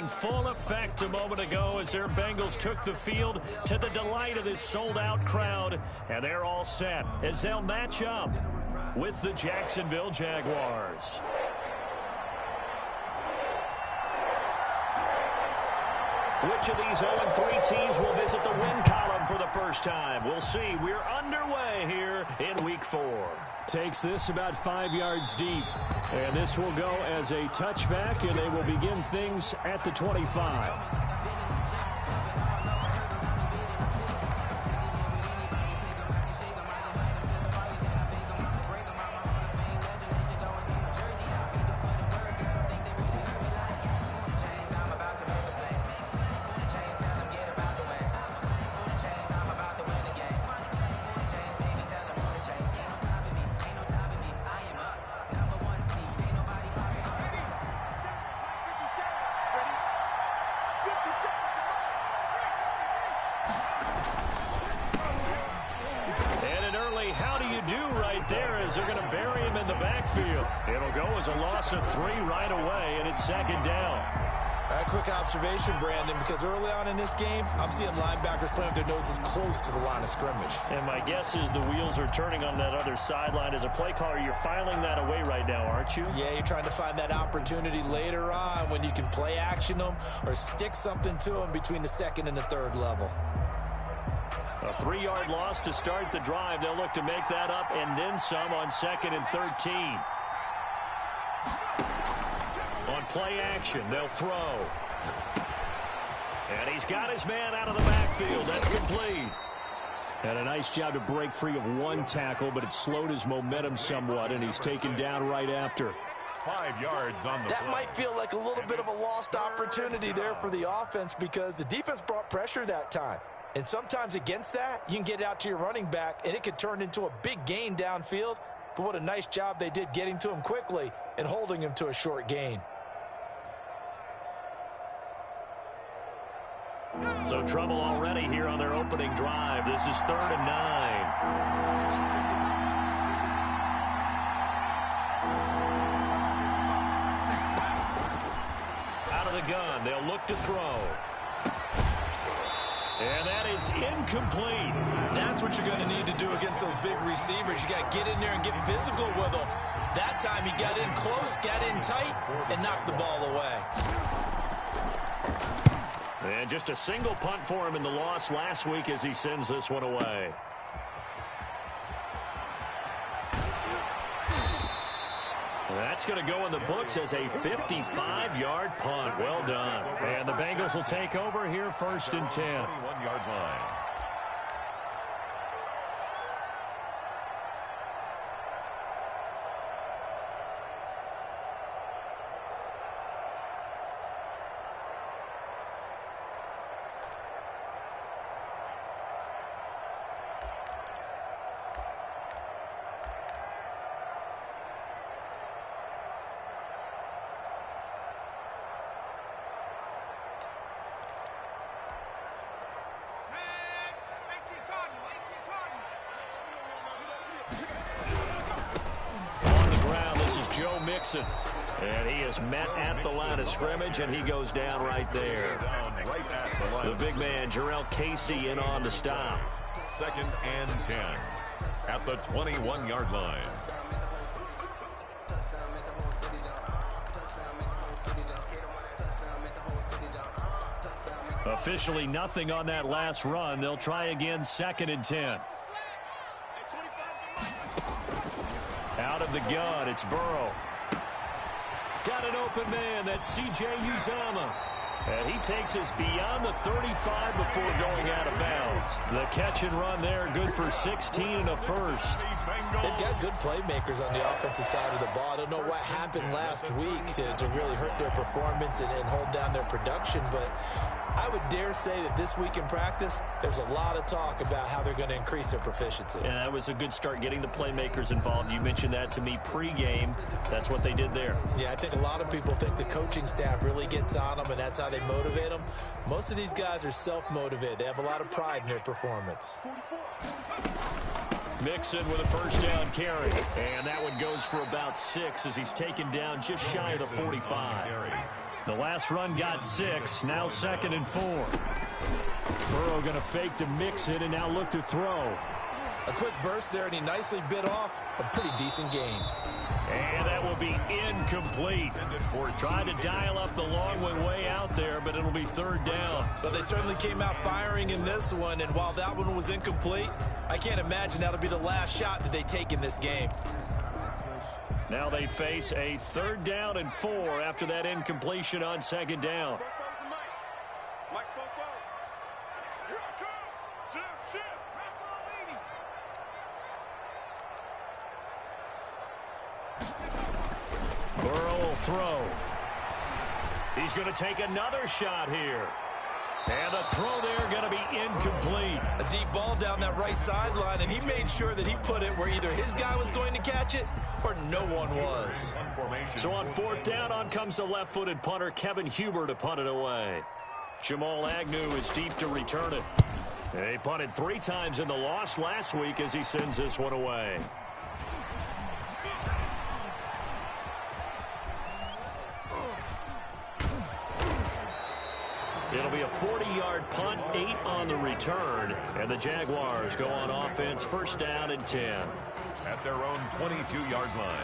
in full effect a moment ago as their Bengals took the field to the delight of this sold-out crowd. And they're all set as they'll match up with the Jacksonville Jaguars. Which of these 0-3 teams will visit the win column for the first time? We'll see. We're underway here in Week 4. Takes this about 5 yards deep. And this will go as a touchback, and they will begin things at the 25. They're going to bury him in the backfield. It'll go as a loss of 3 right away, and it's second down. A quick observation, Brandon, because early on in this game, I'm seeing linebackers playing with their noses close to the line of scrimmage. And my guess is the wheels are turning on that other sideline. As a play caller, you're filing that away right now, aren't you? Yeah, you're trying to find that opportunity later on when you can play action them or stick something to them between the second and the third level. A 3-yard loss to start the drive. They'll look to make that up and then some on 2nd and 13. On play action, they'll throw. And he's got his man out of the backfield. That's complete. And a nice job to break free of one tackle, but it slowed his momentum somewhat, and he's taken down right after. 5 yards on the That play. might feel like a little bit of a lost opportunity there for the offense because the defense brought pressure that time. And sometimes against that, you can get out to your running back, and it could turn into a big gain downfield. But what a nice job they did getting to him quickly and holding him to a short gain. So trouble already here on their opening drive. This is 3rd and 9. Out of the gun, they'll look to throw. And that is incomplete. That's what you're going to need to do against those big receivers. You got to get in there and get physical with them. That time he got in close, got in tight, and knocked the ball away. And just a single punt for him in the loss last week as he sends this one away. That's going to go in the books as a 55-yard punt. Well done. And the Bengals will take over here 1st and 10. 21-yard line. And he is met at the line of scrimmage, and he goes down right there. The big man, Jarrell Casey, in on the stop. 2nd and 10 at the 21-yard line. Officially nothing on that last run. They'll try again 2nd and 10. Out of the gun, it's Burrow. Got an open man, that's C.J. Uzomah. And he takes us beyond the 35 before going out of bounds. The catch and run there, good for 16 and a first. They've got good playmakers on the offensive side of the ball. I don't know what happened last week to really hurt their performance and hold down their production, but I would dare say that this week in practice, there's a lot of talk about how they're going to increase their proficiency. And that was a good start, getting the playmakers involved. You mentioned that to me pregame. That's what they did there. Yeah, I think a lot of people think the coaching staff really gets on them, and that's how they motivate them. Most of these guys are self-motivated. They have a lot of pride in their performance. Mixon with a first down carry. And that one goes for about 6 as he's taken down just shy of the 45. The last run got 6. Now 2nd and 4. Burrow going to fake to mix it and now look to throw. A quick burst there, and he nicely bit off a pretty decent gain. And that will be incomplete. Tried to dial up the long way out there, but it'll be 3rd down. But they certainly came out firing in this one, and while that one was incomplete, I can't imagine that'll be the last shot that they take in this game. Now they face a 3rd down and 4 after that incompletion on 2nd down. Burrow will throw. He's going to take another shot here. And the throw there going to be incomplete. A deep ball down that right sideline, and he made sure that he put it where either his guy was going to catch it or no one was. So on 4th down, on comes the left-footed punter, Kevin Huber, to punt it away. Jamal Agnew is deep to return it. They punted 3 times in the loss last week as he sends this one away. It'll be a 40-yard punt, 8 on the return, and the Jaguars go on offense, 1st down and 10. At their own 22-yard line.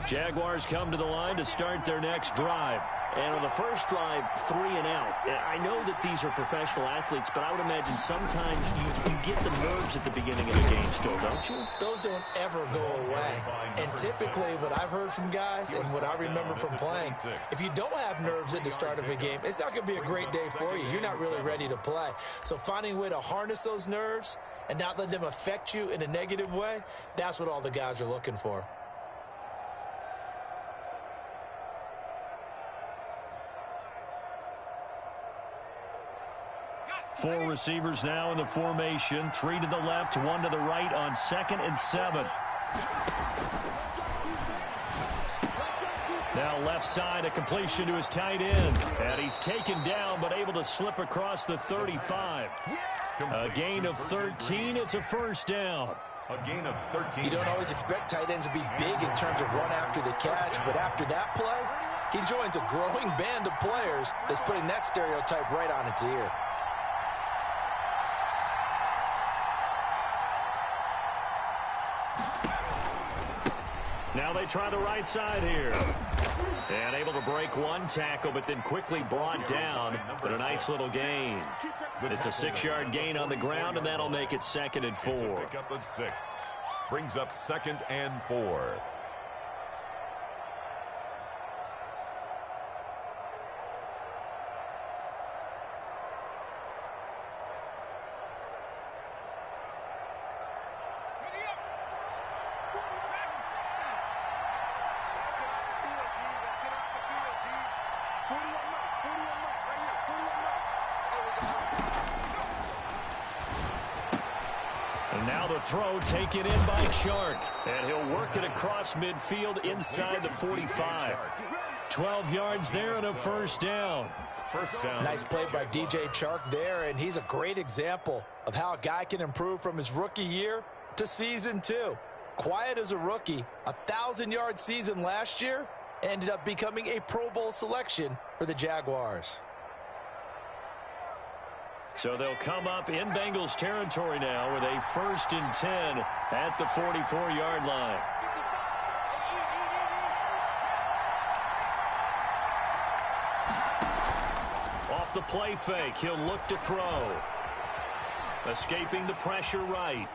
Jaguars come to the line to start their next drive. And on the first drive, 3 and out. I know that these are professional athletes, but I would imagine sometimes you get the nerves at the beginning of the game still, don't you? Those don't ever go away. And typically what I've heard from guys and what I remember from playing, if you don't have nerves at the start of a game, it's not going to be a great day for you. You're not really ready to play. So finding a way to harness those nerves and not let them affect you in a negative way, that's what all the guys are looking for. 4 receivers now in the formation. 3 to the left, 1 to the right on 2nd and 7. Now left side, a completion to his tight end. And he's taken down, but able to slip across the 35. A gain of 13. It's a 1st down. A gain of 13. You don't always expect tight ends to be big in terms of run after the catch, but after that play, he joins a growing band of players that's putting that stereotype right on its ear. Now they try the right side here. And able to break 1 tackle, but then quickly brought down. But a nice little gain. It's a 6-yard gain on the ground, and that'll make it 2nd and 4. Pick up of 6. Brings up 2nd and 4. And now the throw taken in by Chark. And he'll work it across midfield inside the 45. 12 yards there and a 1st down. First down. Nice play by DJ Chark there, and he's a great example of how a guy can improve from his rookie year to season 2. Quiet as a rookie, a 1,000-yard season last year, ended up becoming a Pro Bowl selection for the Jaguars. So they'll come up in Bengals territory now with a 1st and 10 at the 44-yard line. Off the play fake, he'll look to throw. Escaping the pressure right.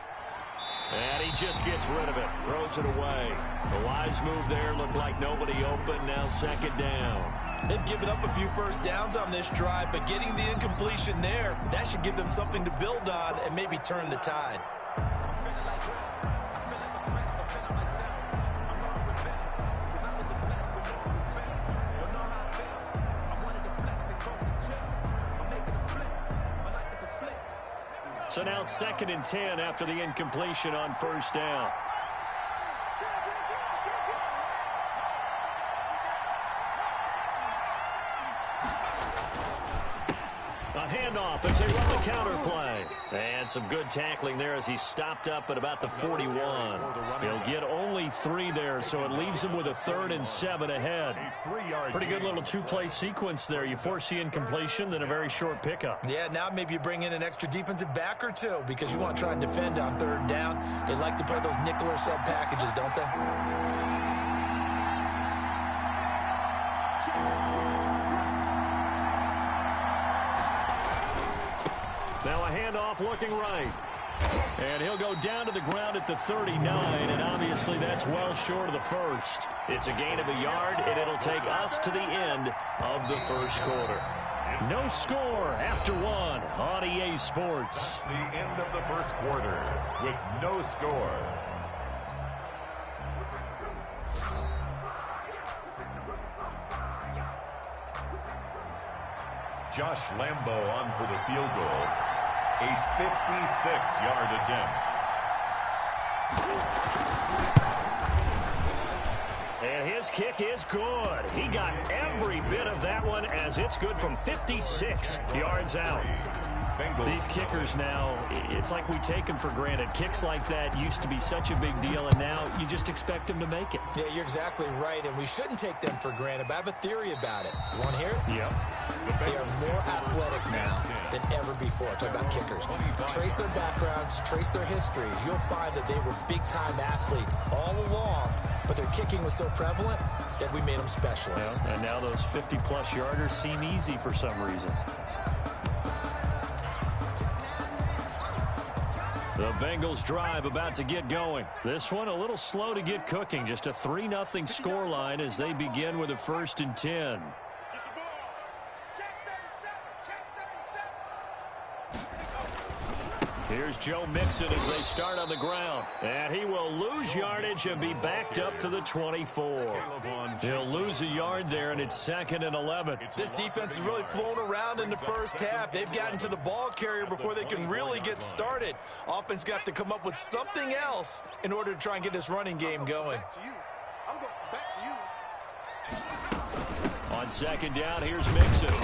And he just gets rid of it, throws it away. The wise move there, looked like nobody open, now 2nd down. They've given up a few 1st downs on this drive, but getting the incompletion there, that should give them something to build on and maybe turn the tide. So now 2nd and 10 after the incompletion on 1st down. handoff as they run the counter play. And some good tackling there as he stopped up at about the 41. He'll get only 3 there, so it leaves him with a 3rd and 7 ahead. Pretty good little 2-play sequence there. You force the incompletion, then a very short pickup. Yeah, now maybe you bring in an extra defensive back or 2 because you want to try and defend on 3rd down. They like to play those nickel or sub packages, don't they? Now a handoff looking right. And he'll go down to the ground at the 39, and obviously that's well short of the first. It's a gain of a yard, and it'll take us to the end of the first quarter. No score after 1 on EA Sports. That's the end of the first quarter with no score. Josh Lambo on for the field goal. A 56-yard attempt. And his kick is good. He got every bit of that one as it's good from 56 yards out. These kickers now, it's like we take them for granted. Kicks like that used to be such a big deal, and now you just expect them to make it. Yeah, you're exactly right, and we shouldn't take them for granted, but I have a theory about it. You want to hear it? Yep. They are more athletic now than ever before. Talk about kickers. Trace their backgrounds, trace their histories. You'll find that they were big-time athletes all along, but their kicking was so prevalent that we made them specialists. Yeah, and now those 50-plus yarders seem easy for some reason. The Bengals drive about to get going. This one a little slow to get cooking. Just a 3-0 scoreline as they begin with a 1st and 10. Here's Joe Mixon as they start on the ground. And he will lose yardage and be backed up to the 24. He'll lose a yard there, and it's 2nd and 11. This defense is really flown around in the first half. They've gotten to the ball carrier before they can really get started. Offense got to come up with something else in order to try and get this running game going. On 2nd down, here's Mixon.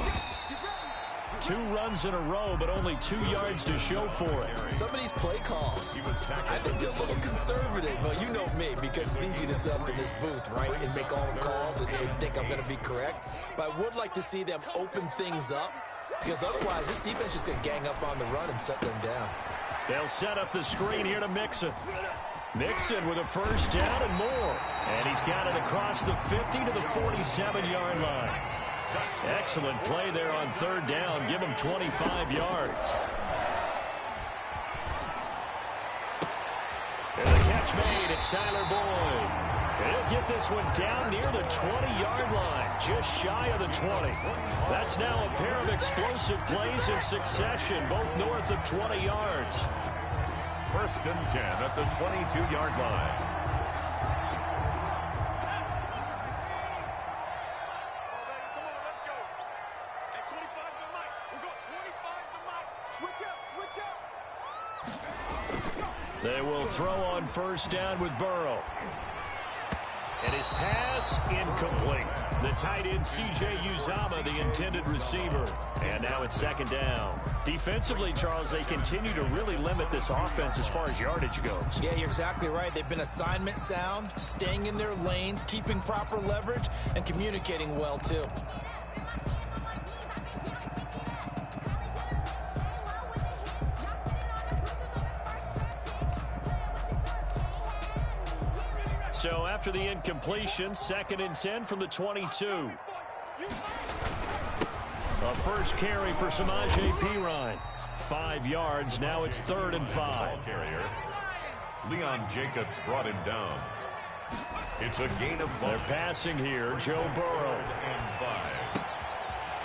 2 runs in a row, but only 2 yards to show for it. Some of these play calls, I think they're a little conservative, but you know me, because it's easy to sit up in this booth, right, and make all the calls and think I'm going to be correct. But I would like to see them open things up, because otherwise this defense is going to gang up on the run and shut them down. They'll set up the screen here to Mixon. Mixon with a 1st down and more. And he's got it across the 50 to the 47-yard line. Excellent play there on 3rd down. Give him 25 yards. And the catch made. It's Tyler Boyd. And he'll get this one down near the 20-yard line, just shy of the 20. That's now a pair of explosive plays in succession, both north of 20 yards. 1st and 10 at the 22-yard line. They will throw on 1st down with Burrow. And his pass incomplete. The tight end C.J. Uzomah, the intended receiver. And now it's 2nd down. Defensively, Charles, they continue to really limit this offense as far as yardage goes. Yeah, you're exactly right. They've been assignment sound, staying in their lanes, keeping proper leverage, and communicating well, too. So after the incompletion, 2nd and 10 from the 22. A first carry for Samaje Perine. 5 yards. Now it's 3rd and 5. Carrier. Leon Jacobs brought him down. It's a gain of 5. They're passing here. Joe Burrow. And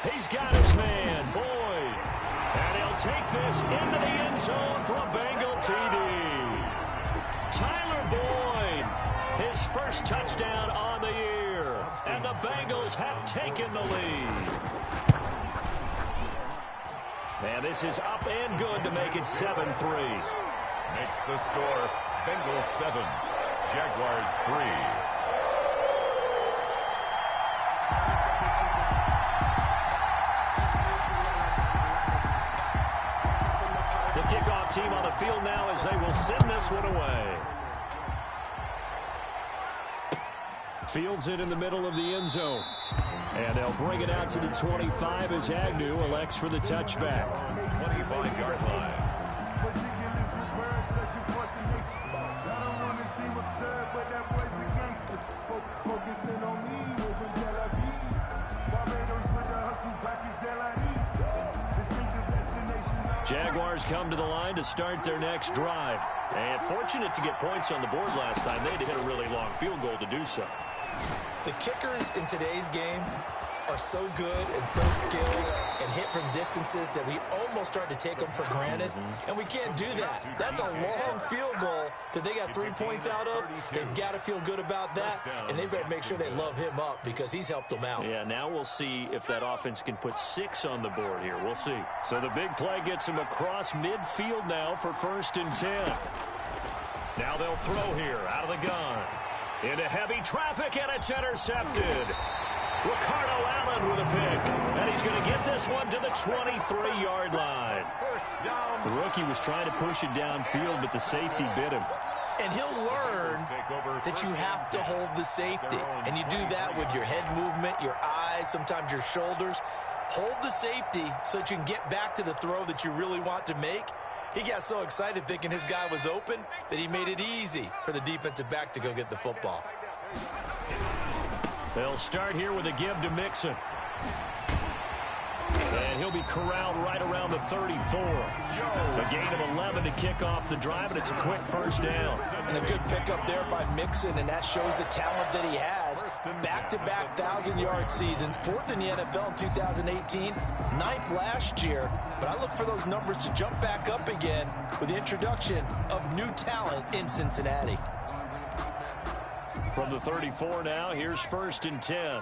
5. He's got his man, Boyd. And he'll take this into the end zone for a Bengal TD. Tyler Boyd, his first touchdown on the year. And the Bengals have taken the lead. And this is up and good to make it 7-3. Makes the score Bengals 7, Jaguars 3. kickoff team on the field now as they will send this one away. Fields it in the middle of the end zone. And they'll bring it out to the 25 as Agnew elects for the touchback. 25-yard line. Jaguars come to the line to start their next drive. And fortunate to get points on the board last time. They had to hit a really long field goal to do so. The kickers in today's game are so good and so skilled and hit from distances that we almost start to take them for granted, and we can't do that. That's a long field goal that they got 3 points out of. They've got to feel good about that, and they better make sure they love him up because he's helped them out. Yeah, now we'll see if that offense can put 6 on the board here. We'll see. So the big play gets him across midfield now for 1st and 10. Now they'll throw here out of the gun. Into heavy traffic, and it's intercepted. Ricardo Allen with a pick, and he's going to get this one to the 23-yard line. The rookie was trying to push it downfield, but the safety bit him. And he'll learn that you have to hold the safety. And you do that with your head movement, your eyes, sometimes your shoulders. Hold the safety so that you can get back to the throw that you really want to make. He got so excited thinking his guy was open that he made it easy for the defensive back to go get the football. They'll start here with a give to Mixon. And he'll be corralled right around the 34. A gain of 11 to kick off the drive, and it's a quick 1st down. And a good pickup there by Mixon, and that shows the talent that he has. Back-to-back 1,000-yard seasons, 4th in the NFL in 2018, 9th last year. But I look for those numbers to jump back up again with the introduction of new talent in Cincinnati. From the 34 now, here's 1st and 10.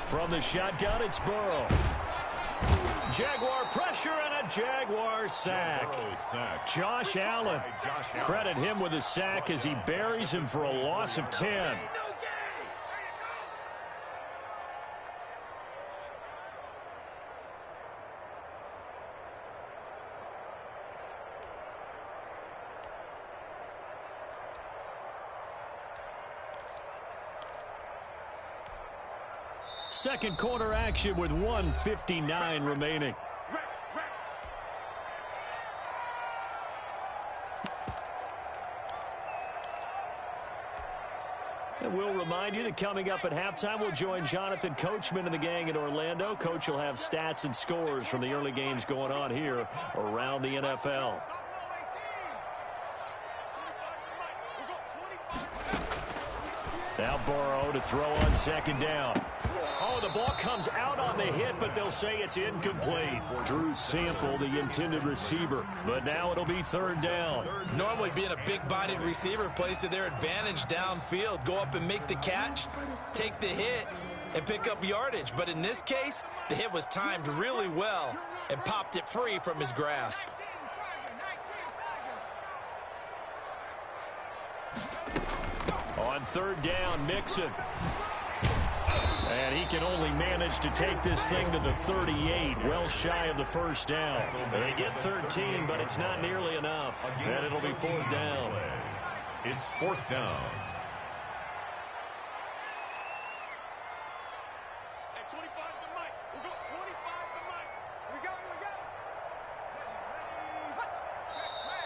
From the shotgun, it's Burrow. Jaguar pressure and a Jaguar sack. Josh Allen. Credit him with a sack as he buries him for a loss of 10. Second quarter action with 1:59 remaining. And we'll remind you that coming up at halftime, we'll join Jonathan Coachman and the gang in Orlando. Coach will have stats and scores from the early games going on here around the NFL. Now Burrow to throw on 2nd down. Oh, the ball comes out on the hit, but they'll say it's incomplete. Drew Sample, the intended receiver, but now it'll be 3rd down. Normally being a big-bodied receiver plays to their advantage downfield. Go up and make the catch, take the hit, and pick up yardage. But in this case, the hit was timed really well and popped it free from his grasp. On 3rd down, Mixon. And he can only manage to take this thing to the 38, well shy of the 1st down. They get 13, but it's not nearly enough. And it'll be 4th down. It's 4th down.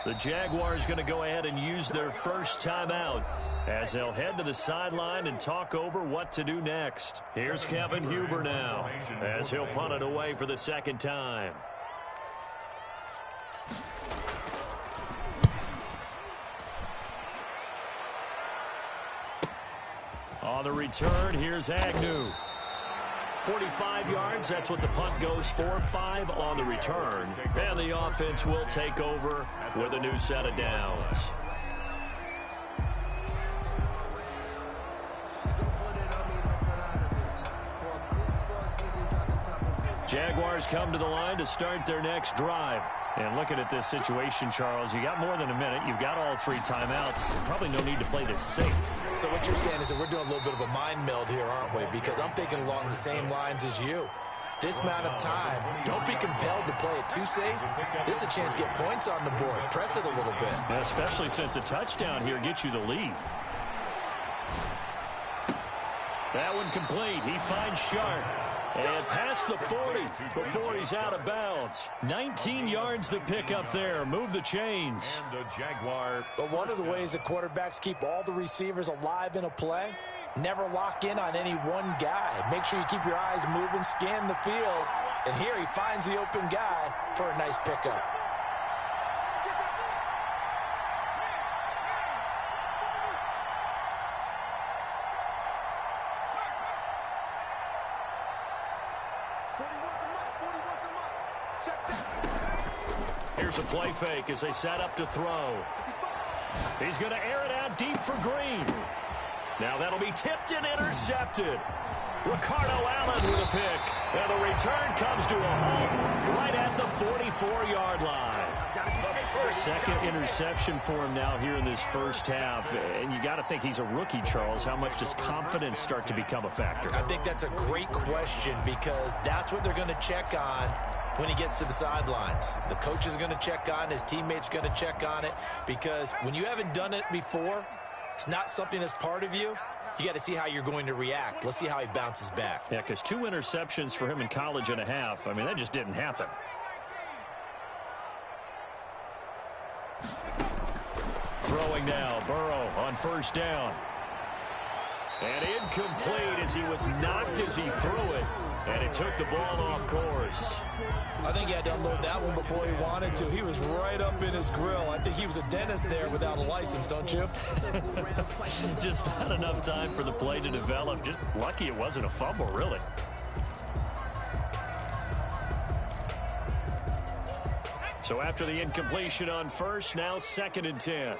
The Jaguars going to go ahead and use their first timeout as they'll head to the sideline and talk over what to do next. Here's Kevin Huber now as he'll punt it away for the 2nd time. On the return, here's Agnew. 45 yards, that's what the punt goes for. 5 on the return. And the offense will take over with a new set of downs. Jaguars come to the line to start their next drive. And looking at this situation, Charles, you got more than a minute. You've got all 3 timeouts. Probably no need to play this safe. So what you're saying is that we're doing a little bit of a mind meld here, aren't we? Because I'm thinking along the same lines as you. This amount of time, don't be compelled to play it too safe. This is a chance to get points on the board. Press it a little bit. Especially since a touchdown here gets you the lead. That one complete. He finds Sharp. And past the 40 before he's out of bounds. 19 yards to pick up there. Move the chains. And the Jaguar. But one of the ways that quarterbacks keep all the receivers alive in a play, never lock in on any one guy. Make sure you keep your eyes moving, scan the field. And here he finds the open guy for a nice pickup. Here's a play fake as they set up to throw. He's going to air it out deep for Green. Now that'll be tipped and intercepted. Ricardo Allen with a pick. And the return comes to a halt right at the 44-yard line. Second interception for him now here in this first half. And you got to think he's a rookie, Charles. How much does confidence start to become a factor? I think that's a great question because that's what they're going to check on when he gets to the sidelines. The coach is going to check on, his teammates going to check on it, because when you haven't done it before, it's not something that's part of you. You got to see how you're going to react. Let's see how he bounces back. Yeah, because 2 interceptions for him in college and a half. I mean, that just didn't happen. Throwing now, Burrow on first down. And incomplete as he was knocked as he threw it. And it took the ball off course. I think he had to unload that one before he wanted to. He was right up in his grill. I think he was a dentist there without a license, don't you? Just not enough time for the play to develop. Just lucky it wasn't a fumble, really. So after the incompletion on first, now 2nd and 10.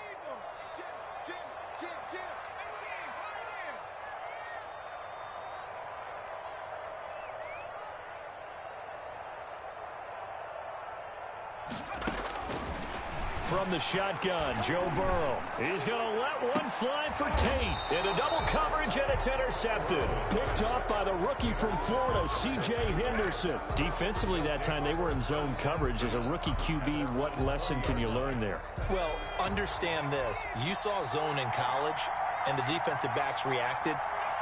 From the shotgun, Joe Burrow. He's going to let one fly for Tate. Into double coverage, and it's intercepted. Picked off by the rookie from Florida, C.J. Henderson. Defensively that time, they were in zone coverage. As a rookie QB, what lesson can you learn there? Well, understand this. You saw zone in college, and the defensive backs reacted,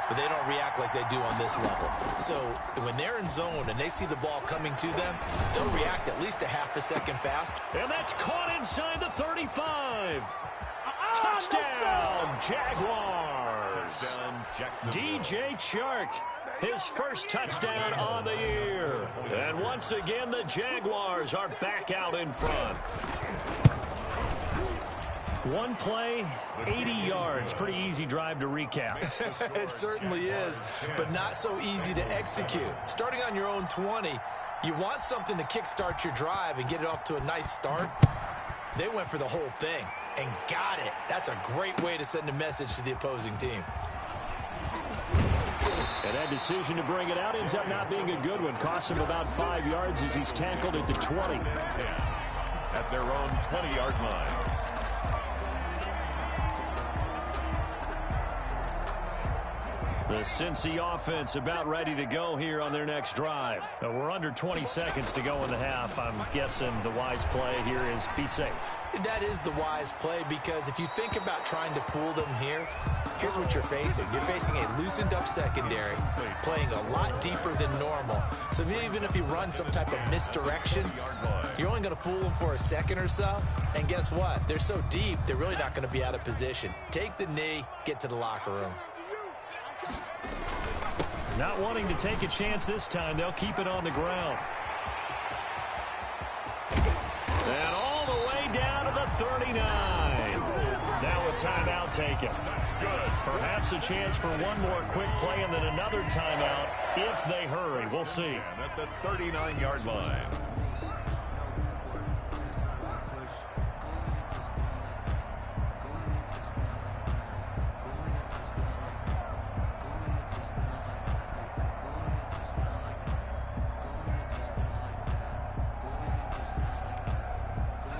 but they don't react like they do on this level. So when they're in zone and they see the ball coming to them, they'll react at least a half a second fast. And that's caught inside the 35. Touchdown, Jaguars. DJ Chark, his first touchdown on the year. And once again, the Jaguars are back out in front. One play, 80 yards. Pretty easy drive to recap. It certainly is, but not so easy to execute. Starting on your own 20, you want something to kickstart your drive and get it off to a nice start. They went for the whole thing and got it. That's a great way to send a message to the opposing team. And that decision to bring it out ends up not being a good one. Cost him about 5 yards as he's tackled at the 20. At their own 20-yard line. The Cincy offense about ready to go here on their next drive. We're under 20 seconds to go in the half. I'm guessing the wise play here is be safe. That is the wise play, because if you think about trying to fool them here, here's what you're facing. You're facing a loosened up secondary, playing a lot deeper than normal. So even if you run some type of misdirection, you're only going to fool them for a second or so. And guess what? They're so deep, they're really not going to be out of position. Take the knee, get to the locker room. Not wanting to take a chance this time, they'll keep it on the ground. And all the way down to the 39. Now a timeout taken. That's good. Perhaps a chance for one more quick play and then another timeout if they hurry. We'll see. And at the 39-yard line.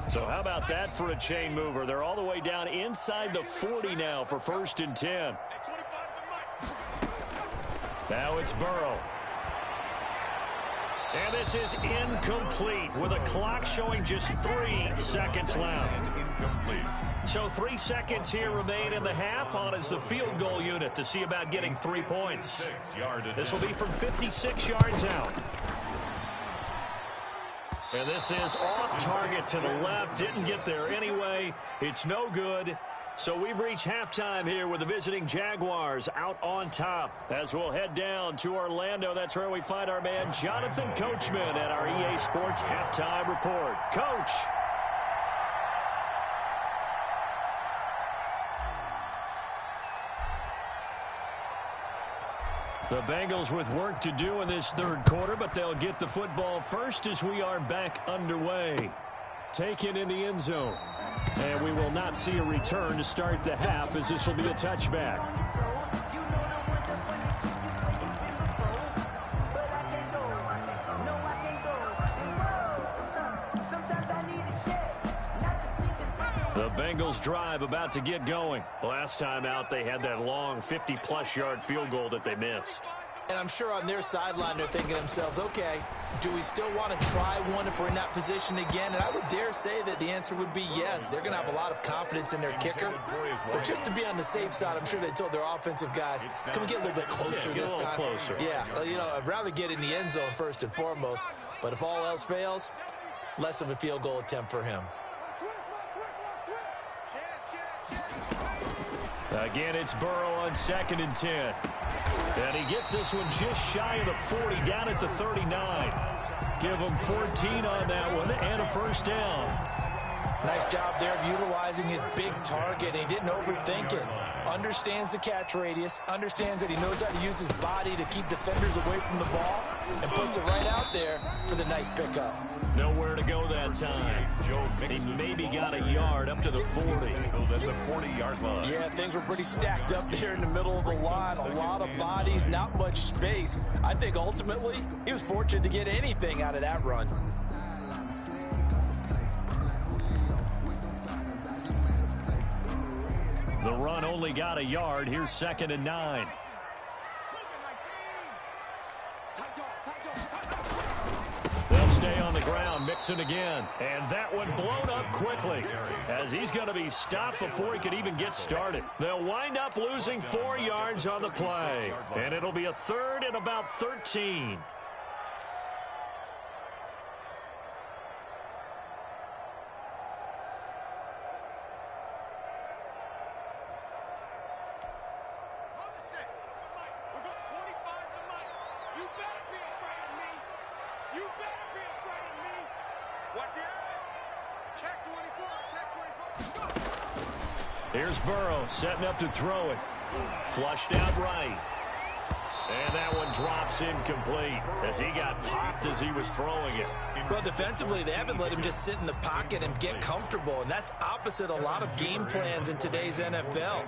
So how about that for a chain mover? They're all the way down inside the 40 now for 1st and 10. Now it's Burrow. And this is incomplete with a clock showing just 3 seconds left. Incomplete. So 3 seconds here remain in the half. On is the field goal unit to see about getting 3 points. This will be from 56 yards out. And this is off target to the left. Didn't get there anyway. It's no good. So we've reached halftime here with the visiting Jaguars out on top. As we'll head down to Orlando, that's where we find our man Jonathan Coachman at our EA Sports Halftime Report. Coach. The Bengals with work to do in this 3rd quarter, but they'll get the football first as we are back underway. Taken in the end zone. And we will not see a return to start the half, as this will be a touchback. The Bengals drive about to get going. Last time out, they had that long 50-plus yard field goal that they missed. And I'm sure on their sideline they're thinking to themselves, okay, do we still want to try one if we're in that position again? And I would dare say that the answer would be yes. They're going to have a lot of confidence in their kicker. But just to be on the safe side, I'm sure they told their offensive guys, can we get a little bit closer this time? Closer. Yeah, well, you know, I'd rather get in the end zone first and foremost. But if all else fails, less of a field goal attempt for him. Again, it's Burrow on 2nd and 10. And he gets this one just shy of the 40, down at the 39. Give him 14 on that one and a 1st down. Nice job there of utilizing his big target. He didn't overthink it. Understands the catch radius, understands that he knows how to use his body to keep defenders away from the ball, and puts it right out there for the nice pickup. Nowhere to go that time. He maybe got a yard up to the 40. At the 40-yard line. Yeah, things were pretty stacked up there in the middle of the line. A lot of bodies, not much space. I think ultimately he was fortunate to get anything out of that run. The run only got a yard. Here's 2nd and 9. They'll stay on the ground, Mixon again. And that one blown up quickly as he's going to be stopped before he could even get started. They'll wind up losing 4 yards on the play. And it'll be a 3rd and about 13. Here's Burrow setting up to throw it. Flushed out right. And that one drops incomplete as he got popped as he was throwing it. Well, defensively, they haven't let him just sit in the pocket and get comfortable, and that's opposite a lot of game plans in today's NFL.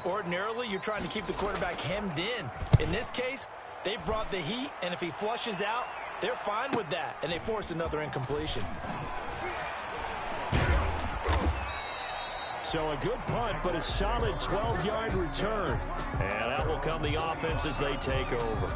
Ordinarily, you're trying to keep the quarterback hemmed in. In this case, they brought the heat, and if he flushes out, they're fine with that, and they force another incompletion. So a good punt, but a solid 12-yard return. And out will come the offense as they take over.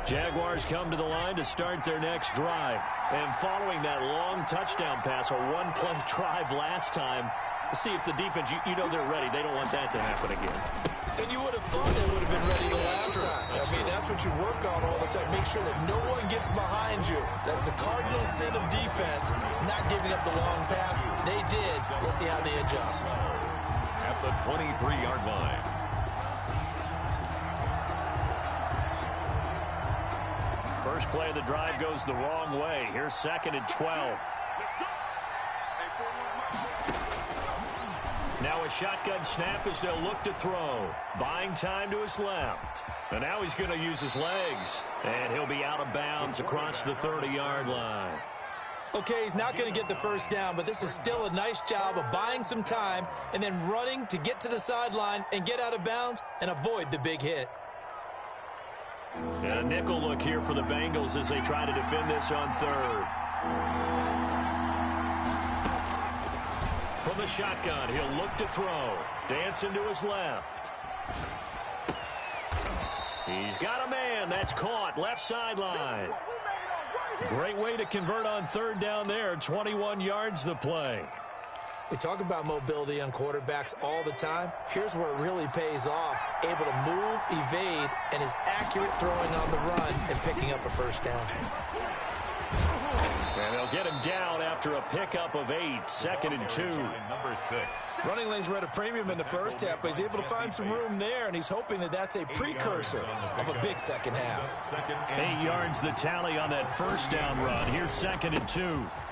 Jaguars come to the line to start their next drive. And following that long touchdown pass, a one-play drive last time, see if the defense, you know they're ready. They don't want that to happen again. And you would have thought they would have been ready the last time. I mean, that's what you work on all the time. Make sure that no one gets behind you. That's the cardinal sin of defense, not giving up the long pass. They did. Let's see how they adjust. At the 23-yard line. First play of the drive goes the wrong way. Here's 2nd and 12. Now a shotgun snap as they'll look to throw. Buying time to his left. And now he's going to use his legs. And he'll be out of bounds across the 30-yard line. Okay, he's not going to get the first down, but this is still a nice job of buying some time and then running to get to the sideline and get out of bounds and avoid the big hit. And a nickel look here for the Bengals as they try to defend this on third. From the shotgun, he'll look to throw. Dancing to his left. He's got a man. That's caught. Left sideline. Great way to convert on third down there. 21 yards the play. We talk about mobility on quarterbacks all the time. Here's where it really pays off. Able to move, evade, and is accurate throwing on the run and picking up a first down. And they'll get him down after a pickup of 8. 2nd and 2. Number 6. Running lanes were at a premium in the first half, but he's able to find some room there, and he's hoping that that's a precursor of a big second half. 8 yards the tally on that first down run. Here's 2nd and 2.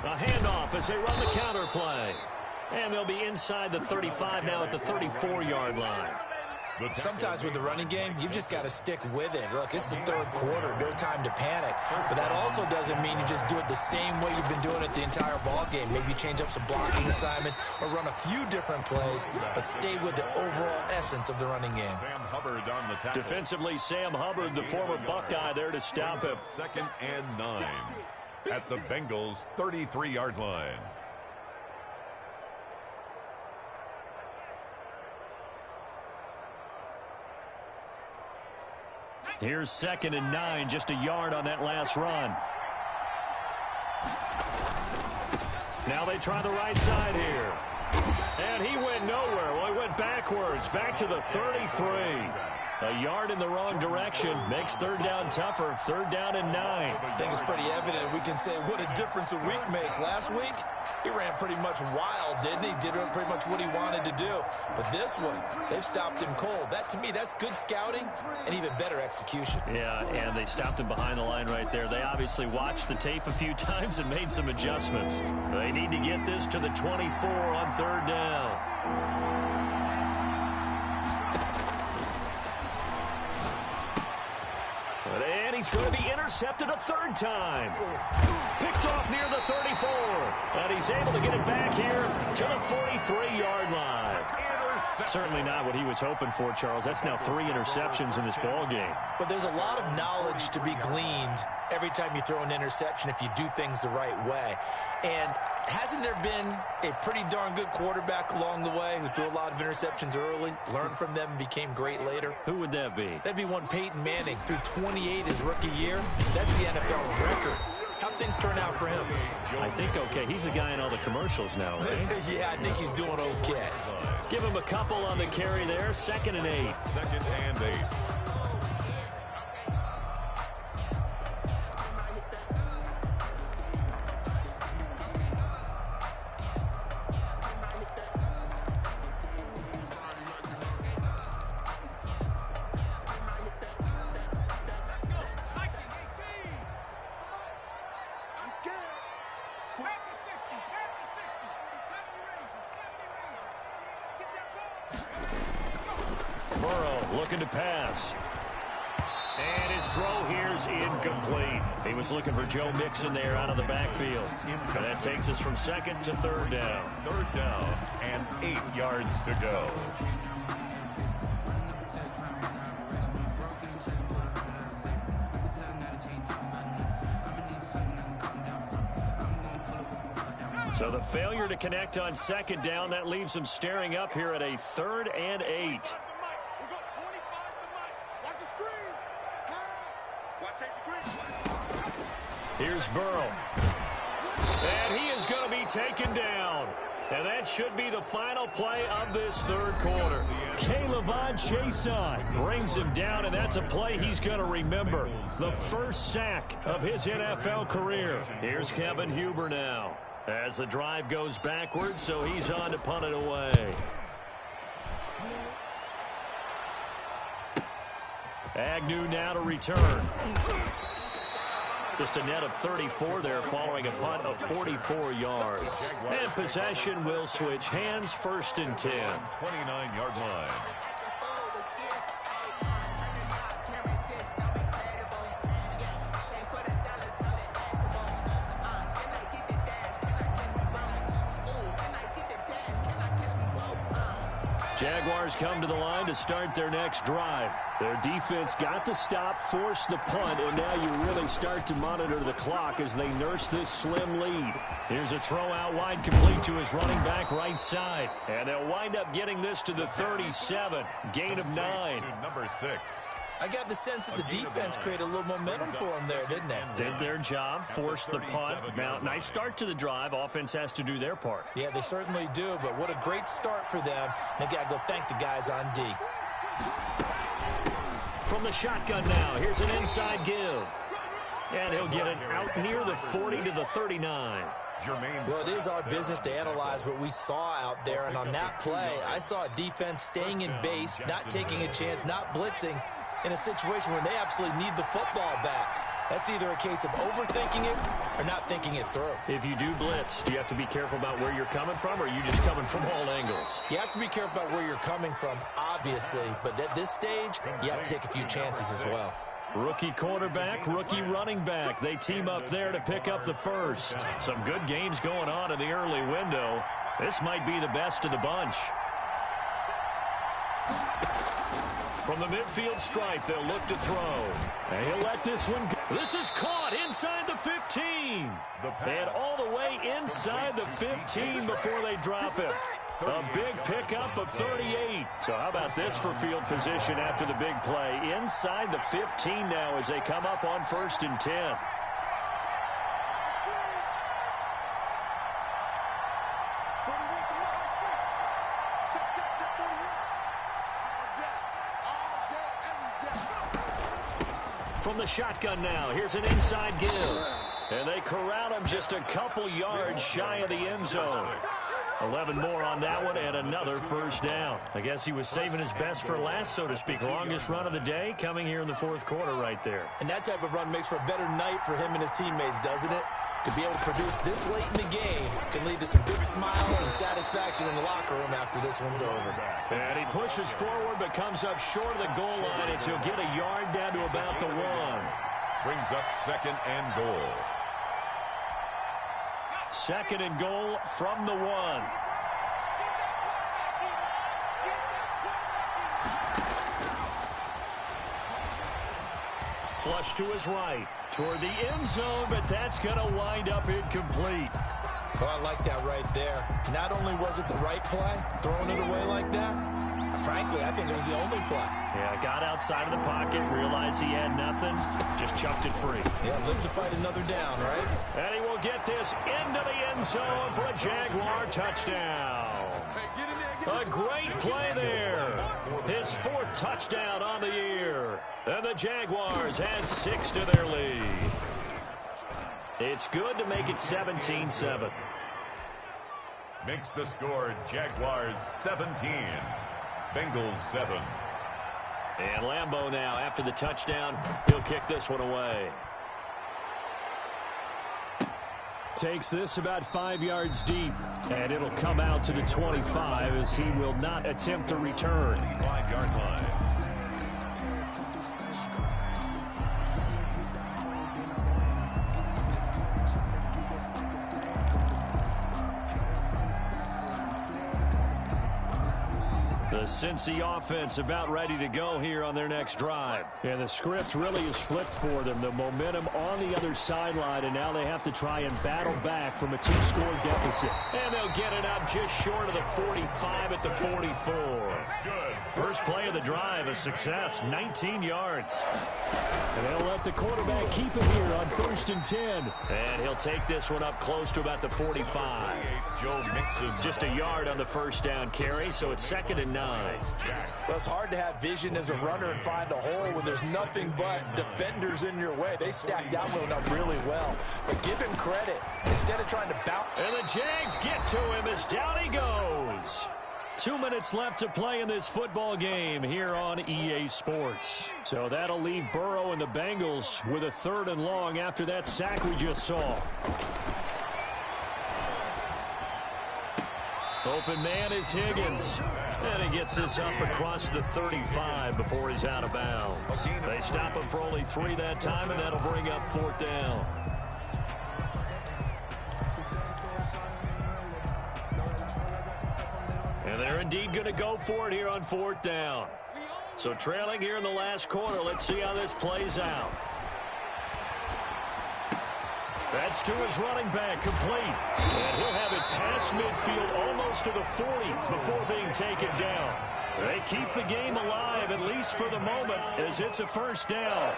A handoff as they run the counter play. And they'll be inside the 35 now at the 34-yard line. Sometimes with the running game, you've just got to stick with it. Look, it's the third quarter, no time to panic. But that also doesn't mean you just do it the same way you've been doing it the entire ball game. Maybe change up some blocking assignments or run a few different plays, but stay with the overall essence of the running game. Sam Hubbard on the tackle. Defensively, Sam Hubbard, the former Buckeye, there to stop him. 2nd and 9 at the Bengals' 33-yard line. Here's 2nd and 9, just a yard on that last run. Now they try the right side here. And he went nowhere. Well, he went backwards, back to the 33. A yard in the wrong direction makes third down tougher. 3rd down and 9. I think it's pretty evident. We can say what a difference a week makes. Last week, he ran pretty much wild, didn't he? Did pretty much what he wanted to do. But this one, they've stopped him cold. That, to me, that's good scouting and even better execution. Yeah, and they stopped him behind the line right there. They obviously watched the tape a few times and made some adjustments. They need to get this to the 24 on 3rd down. And he's going to be intercepted a 3rd time. Picked off near the 34. And he's able to get it back here to the 43-yard line. Certainly not what he was hoping for, Charles. That's now 3 interceptions in this ball game. But there's a lot of knowledge to be gleaned every time you throw an interception if you do things the right way. And hasn't there been a pretty darn good quarterback along the way who threw a lot of interceptions early, learned from them, and became great later? Who would that be? That'd be one Peyton Manning. Threw 28 his rookie year. That's the NFL record. How'd things turn out for him? I think okay. He's a guy in all the commercials now, right? Yeah, I think he's doing okay. Give him a couple on the carry there. 2nd and 8. 2nd and 8. Looking to pass. And his throw here's incomplete. He was looking for Joe Mixon there out of the backfield. And that takes us from 2nd to 3rd down. 3rd down and 8 yards to go. So the failure to connect on 2nd down, that leaves them staring up here at a 3rd and 8. Here's Burrow. And he is going to be taken down. And that should be the final play of this 3rd quarter. K'Lavon Chaisson brings him down, and that's a play he's going to remember. The first sack of his NFL career. Here's Kevin Huber now as the drive goes backwards, so he's on to punt it away. Agnew now to return. Just a net of 34 there following a punt of 44 yards. And possession will switch hands. 1st and 10. 29-yard line. Jaguars come to the line to start their next drive. Their defense got the stop, forced the punt, and now you really start to monitor the clock as they nurse this slim lead. Here's a throw out wide, complete to his running back right side. And they'll wind up getting this to the 37. Gain of 9. Number 6. I got the sense that the defense created a little momentum for them there, didn't they? Did their job, forced the punt. Now, nice start to the drive. Offense has to do their part. Yeah, they certainly do, but what a great start for them. They got to go thank the guys on D. From the shotgun now, here's an inside give. And he'll get it out near the 40 to the 39. Well, it is our business to analyze what we saw out there, and on that play, I saw a defense staying in base, not taking a chance, not blitzing, in a situation where they absolutely need the football back. That's either a case of overthinking it or not thinking it through. If you do blitz, do you have to be careful about where you're coming from, or are you just coming from all angles? You have to be careful about where you're coming from, obviously, but at this stage, you have to take a few chances as well. Rookie quarterback, rookie running back. They team up there to pick up the first. Some good games going on in the early window. This might be the best of the bunch. From the midfield stripe, they'll look to throw. And he'll let this one go. This is caught inside the 15. And all the way inside the 15 before they drop it. A big pickup of 38. So how about this for field position after the big play? Inside the 15 now as they come up on 1st and 10. From the shotgun now, here's an inside give. And they corral him just a couple yards shy of the end zone. 11 more on that one and another first down. I guess he was saving his best for last, so to speak. Longest run of the day coming here in the 4th quarter right there. And that type of run makes for a better night for him and his teammates, doesn't it? To be able to produce this late in the game can lead to some big smiles and satisfaction in the locker room after this one's over. And he pushes forward but comes up short of the goal line as he'll get a yard down to about the 1. Brings up 2nd and goal. 2nd and goal from the 1. Flush to his right. Toward the end zone, but that's going to wind up incomplete. Oh, I like that right there. Not only was it the right play, throwing it away like that, frankly, I think it was the only play. Yeah, got outside of the pocket, realized he had nothing, just chucked it free. Yeah, live to fight another down, right? And he will get this into the end zone for a Jaguar touchdown. A great play there. His 4th touchdown on the year. And the Jaguars add 6 to their lead. It's good to make it 17-7. Makes the score Jaguars 17. Bengals 7. And Lambeau now, after the touchdown, he'll kick this one away. Takes this about 5 yards deep, and it'll come out to the 25 as he will not attempt to return. 5-yard line. The Cincy offense about ready to go here on their next drive. And the script really is flipped for them. The momentum on the other sideline, and now they have to try and battle back from a 2-score deficit. And they'll get it up just short of the 45 at the 44. First play of the drive, a success, 19 yards. And they'll let the quarterback keep it here on 1st and 10. And he'll take this one up close to about the 45. Joe Mixon. Just a yard on the first down carry, so it's 2nd and 9. Well, it's hard to have vision as a runner and find a hole when there's nothing but defenders in your way. They stacked Downwell up really well. But give him credit. Instead of trying to bounce. And the Jags get to him as down he goes. 2 minutes left to play in this football game here on EA Sports. So that'll leave Burrow and the Bengals with a 3rd and long after that sack we just saw. Open man is Higgins. And he gets this up across the 35 before he's out of bounds. They stop him for only 3 that time, and that'll bring up 4th down. And they're in indeed going to go for it here on 4th down. So trailing here in the last quarter. Let's see how this plays out. That's to his running back, complete. And he'll have it past midfield, almost to the 40 before being taken down. They keep the game alive, at least for the moment, as it's a 1st down.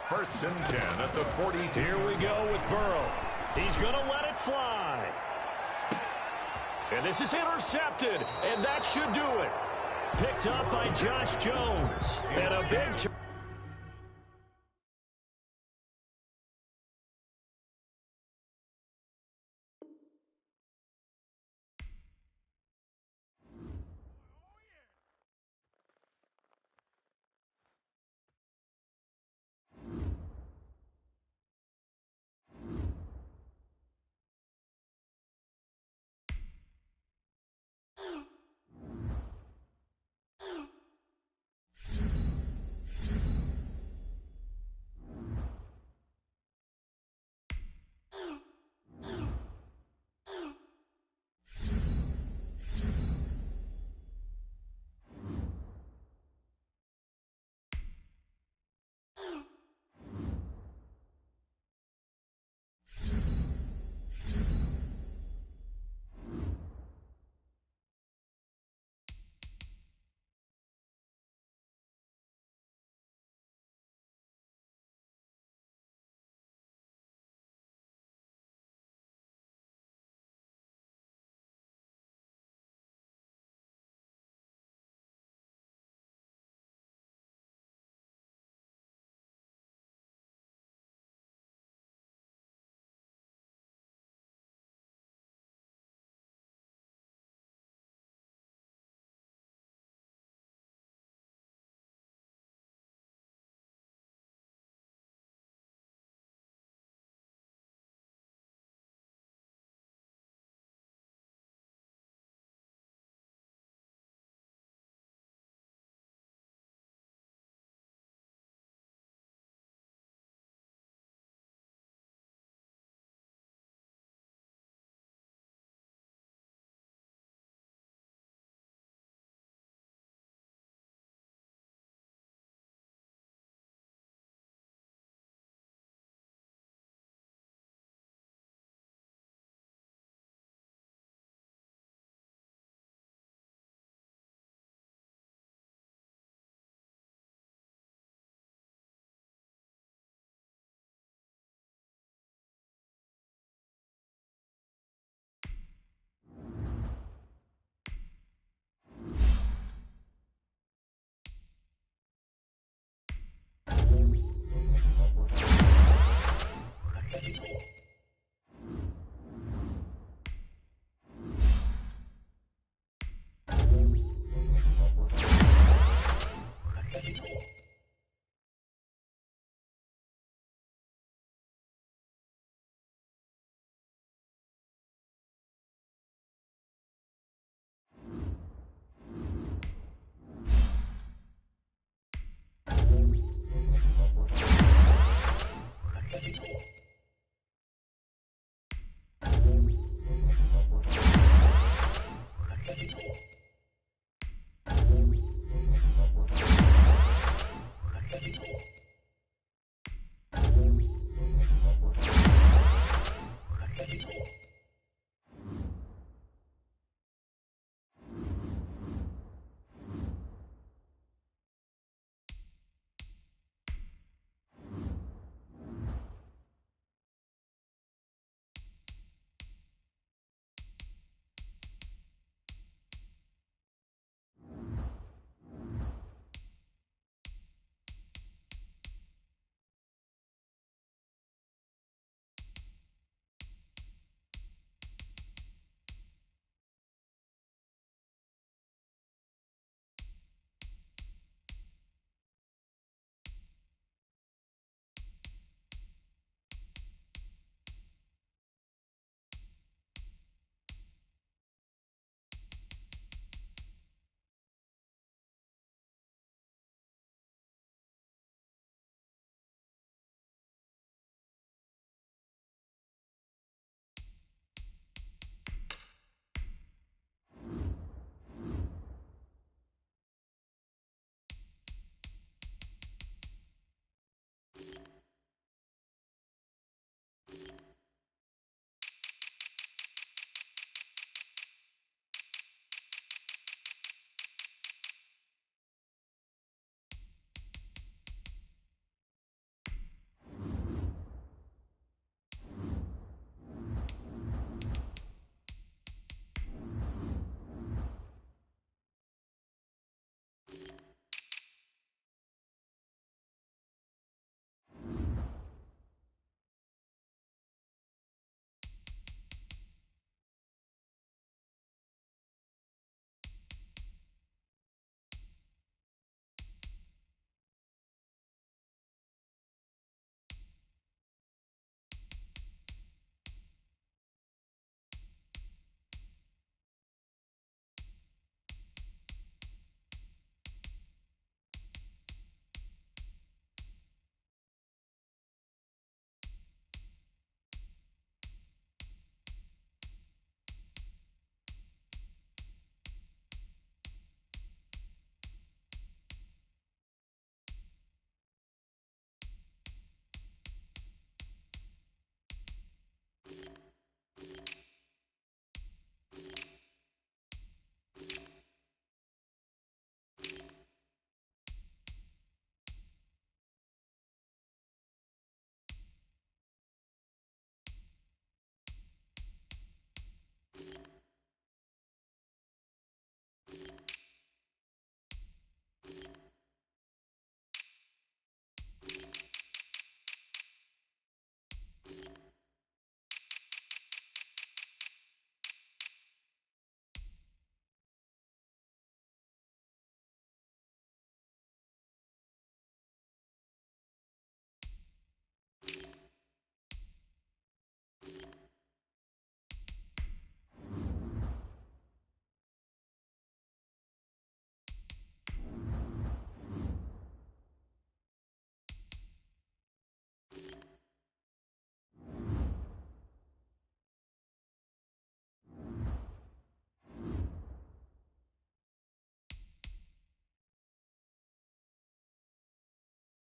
1st and 10 at the 42. Here we go with Burrow. He's going to let it fly. And this is intercepted, and that should do it. Picked up by Josh Jones. And a big